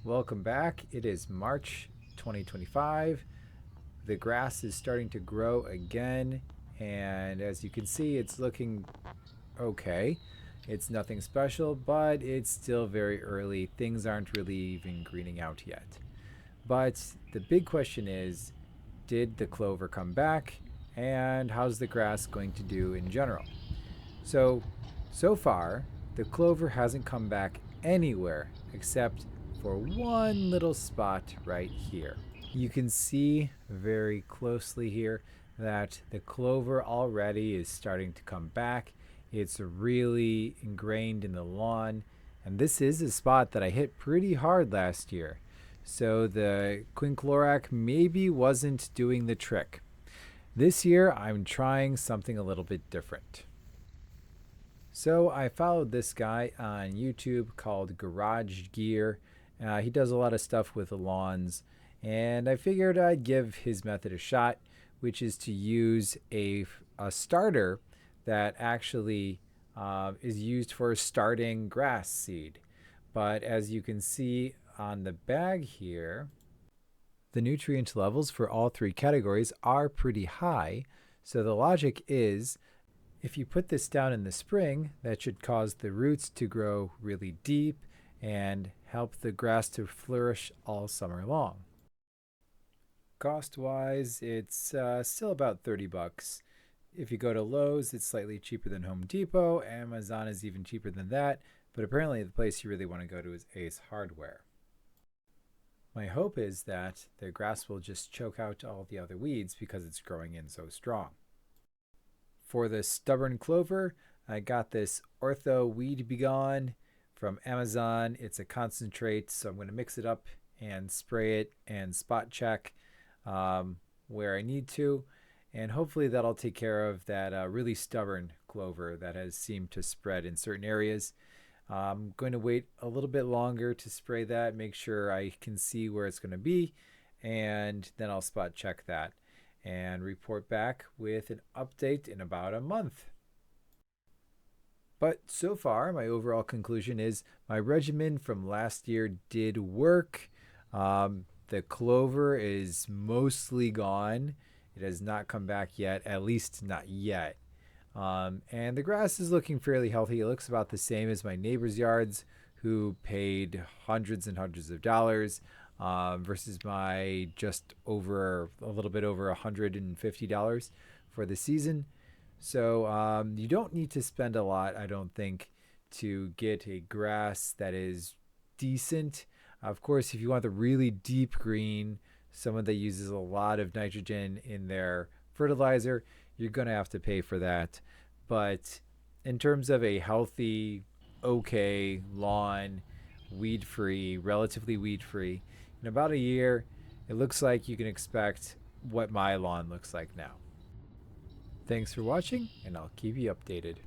Welcome back. It is March 2025. The grass is starting to grow again, and as you can see, it's looking okay. It's nothing special, but it's still very early. Things aren't really even greening out yet. But the big question is, did the clover come back? And how's the grass going to do in general? So far, the clover hasn't come back anywhere except for one little spot right here. You can see very closely here that the clover already is starting to come back. It's really ingrained in the lawn, and this is a spot that I hit pretty hard last year. So the quinclorac maybe wasn't doing the trick. This year I'm trying something a little bit different. So I followed this guy on YouTube called Garage Gear. He does a lot of stuff with the lawns, and I figured I'd give his method a shot, which is to use a starter that actually is used for starting grass seed. But as you can see on the bag here, the nutrient levels for all three categories are pretty high. So the logic is, if you put this down in the spring, that should cause the roots to grow really deep and help the grass to flourish all summer long. Cost-wise, it's still about 30 bucks. If you go to Lowe's, it's slightly cheaper than Home Depot. Amazon is even cheaper than that, but apparently the place you really want to go to is Ace Hardware. My hope is that the grass will just choke out all the other weeds because it's growing in so strong. For the stubborn clover, I got this Ortho Weed Begone from Amazon. It's a concentrate, so I'm going to mix it up and spray it and spot check where I need to. And hopefully that'll take care of that really stubborn clover that has seemed to spread in certain areas. I'm going to wait a little bit longer to spray that, make sure I can see where it's going to be, and then I'll spot check that and report back with an update in about a month. But so far, my overall conclusion is my regimen from last year did work. The clover is mostly gone. It has not come back yet, at least not yet. And the grass is looking fairly healthy. It looks about the same as my neighbor's yards, who paid hundreds and hundreds of dollars versus my just over a little bit over $150 for the season. So you don't need to spend a lot, I don't think, to get a grass that is decent. Of course, if you want the really deep green, someone that uses a lot of nitrogen in their fertilizer, you're going to have to pay for that. But in terms of a healthy, okay lawn, weed-free, relatively weed-free, in about a year, it looks like you can expect what my lawn looks like now. Thanks for watching, and I'll keep you updated.